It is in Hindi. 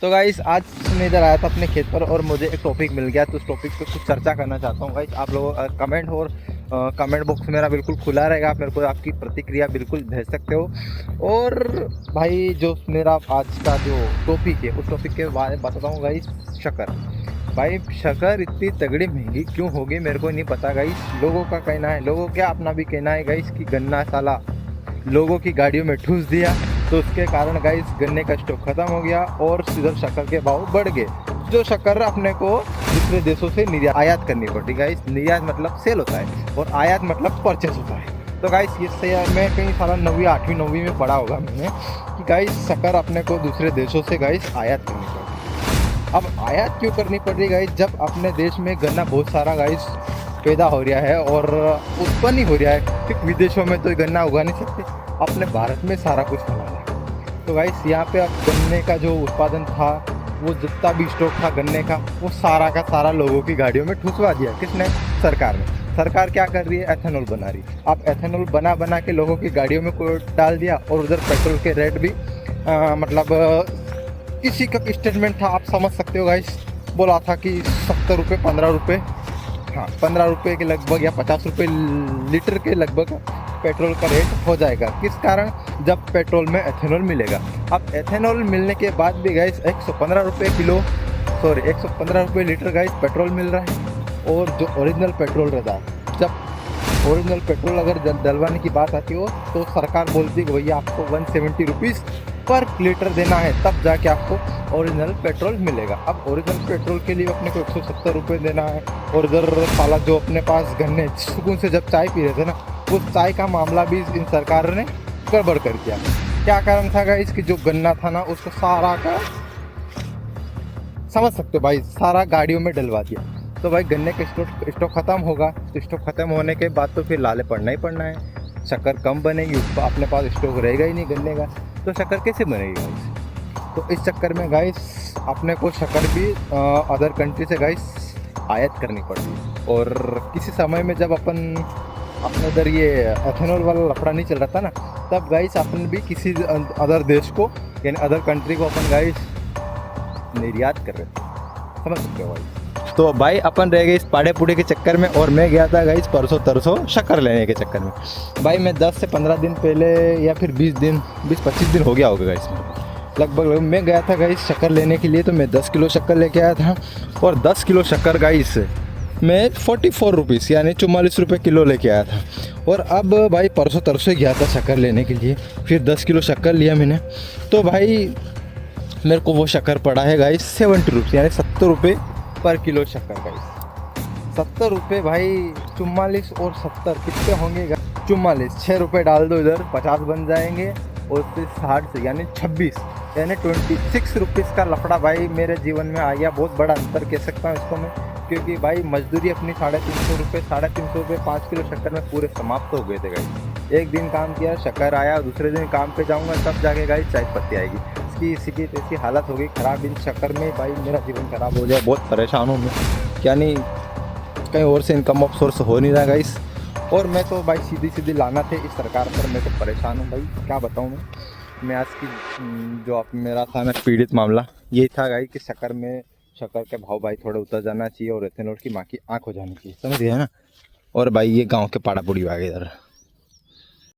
तो गाइस आज मैं इधर आया था अपने खेत पर और मुझे एक टॉपिक मिल गया, तो उस टॉपिक पे कुछ चर्चा करना चाहता हूँ गाइस। आप लोग कमेंट और कमेंट बॉक्स मेरा बिल्कुल खुला रहेगा, आप मेरे को आपकी प्रतिक्रिया बिल्कुल भेज सकते हो। और भाई जो मेरा आज का जो टॉपिक है उस टॉपिक के बारे में बताता हूँ गाइस। शक्कर। भाई शक्कर इतनी तगड़ी महंगी क्यों होगी मेरे को नहीं पता गाइस। लोगों का कहना है, लोगों क्या अपना भी कहना है गाइस कि गन्ना साला लोगों की गाड़ियों में ठूस दिया, तो उसके कारण गाइस गन्ने का स्टॉक खत्म हो गया और इधर शक्कर के भाव बढ़ गए। जो शक्कर अपने को दूसरे देशों से निर्यात आयात करनी पड़ती गाइस। निर्यात मतलब सेल होता है और आयात मतलब परचेस होता है। तो गाइस ये से मैं कहीं साला 9वीं 8वीं 9वीं में पढ़ा होगा मैंने कि गाइस शक्कर अपने को दूसरे देशों से गाइस आयात करनी पड़ती। अब आयात क्यों करनी पड़ रही गाइस, जब अपने देश में गन्ना बहुत सारा गाइस पैदा हो रहा है और उत्पन्न ही हो रहा है, क्योंकि विदेशों में तो गन्ना उगा नहीं सकते, अपने भारत में सारा कुछ बना है। तो गाइस यहाँ पे अब गन्ने का जो उत्पादन था, वो जितना भी स्टॉक था गन्ने का, वो सारा का सारा लोगों की गाड़ियों में ठुसवा दिया। किसने? सरकार ने। सरकार क्या कर रही है? एथेनॉल बना रही है। अब एथेनॉल बना बना के लोगों की गाड़ियों में को डाल दिया और उधर पेट्रोल के रेट भी किसी का स्टेटमेंट था, आप समझ सकते हो गाइस, बोला था कि 70 रुपये 15 रुपये, हाँ 15 रुपये के लगभग या 50 रुपये लीटर के लगभग पेट्रोल का रेट हो जाएगा। किस कारण? जब पेट्रोल में एथेनॉल मिलेगा। अब एथेनॉल मिलने के बाद भी गाइस 115 रुपये किलो, सॉरी 115 रुपये लीटर गाइस पेट्रोल मिल रहा है। और जो ओरिजिनल पेट्रोल रहता है, जब ओरिजिनल पेट्रोल अगर डलवाने की बात आती हो तो सरकार बोलती है कि भैया आपको 170 रुपीज़ पर लीटर देना है, तब जाके आपको ओरिजिनल पेट्रोल मिलेगा। अब ओरिजिनल पेट्रोल के लिए अपने को 170 रुपये देना है। और इधर साला जो अपने पास गन्ने सुकून से जब चाय पी रहे थे ना, उस चाय का मामला भी इन सरकार ने गड़बड़ कर दिया। क्या कारण था गाइस कि जो गन्ना था ना उसको सारा का समझ सकते हो भाई, सारा गाड़ियों में डलवा दिया। तो भाई गन्ने का स्टॉक खत्म होगा, तो स्टॉक खत्म होने के बाद तो फिर लाले पड़ना ही पड़ना है। शक्कर कम बनेगी, अपने पास स्टॉक रहेगा ही नहीं गन्ने का, तो शक्कर कैसे बनेगी गाइस? तो इस चक्कर में गाइस अपने को शक्कर भी अदर कंट्री से गाइस आयात करनी पड़ती। और किसी समय में जब अपने उधर ये एथेनॉल वाला लफड़ा नहीं चल रहा था ना, तब गाइस अपन भी किसी अदर देश को यानी अदर कंट्री को अपन गाइस निर्यात कर रहे थे, समझ सकते हो भाई। तो भाई अपन रह गए इस पाड़े पुड़े के चक्कर में, और मैं गया था गाइस परसों तरसों शक्कर लेने के चक्कर में। भाई मैं 10 से 15 दिन पहले या फिर 20-25 दिन हो गया होगा गाइस लगभग मैं गया था गाइस शक्कर लेने के लिए। तो मैं 10 किलो शक्कर लेके आया था और 10 किलो शक्कर गाइस मैं 44 रुपीज़ यानी 44 रुपये किलो लेके आया था। और अब भाई परसों तरसों गया था शक्कर लेने के लिए, फिर 10 किलो शक्कर लिया मैंने। तो भाई मेरे को वो शक्कर पड़ा है गाइस 70 रुपये यानी 70 रुपये पर किलो शक्कर गाइस। 70 रुपये भाई, 44 और 70 कितने होंगे? 44, 6 रुपये डाल दो इधर, 50 बन जाएंगे और फिर 60 से यानी 26 यानी 26 रुपीज़ का लफड़ा भाई मेरे जीवन में आ गया। बहुत बड़ा अंतर कह सकता हूँ इसको मैं, क्योंकि भाई मजदूरी अपनी 350 रुपये 5 किलो शक्कर में पूरे समाप्त हो गए थे गाइस। एक दिन काम किया, शक्कर आया, दूसरे दिन काम पे जाऊंगा तब जाके गाइस चाय पत्ती आएगी। इसी की ऐसी हालत हो गई ख़राब इन शक्कर में भाई, मेरा जीवन ख़राब हो जाए, बहुत परेशान हूँ मैं। यानी कहीं और से इनकम ऑफ सोर्स हो नहीं रहा गाइस। और मैं तो भाई सीधी लाना थे इस सरकार पर, मैं तो परेशान हूँ भाई, क्या बताऊँ मैं आज की जो आप मेरा था ना पीड़ित मामला ये था गाइस कि शक्कर के भाव भाई थोड़े उतर जाना चाहिए और एथेनॉल की माँ की आँख हो जानी चाहिए, समझ गए ना। और भाई ये गांव के पाड़ा पुड़ी आ गए इधर।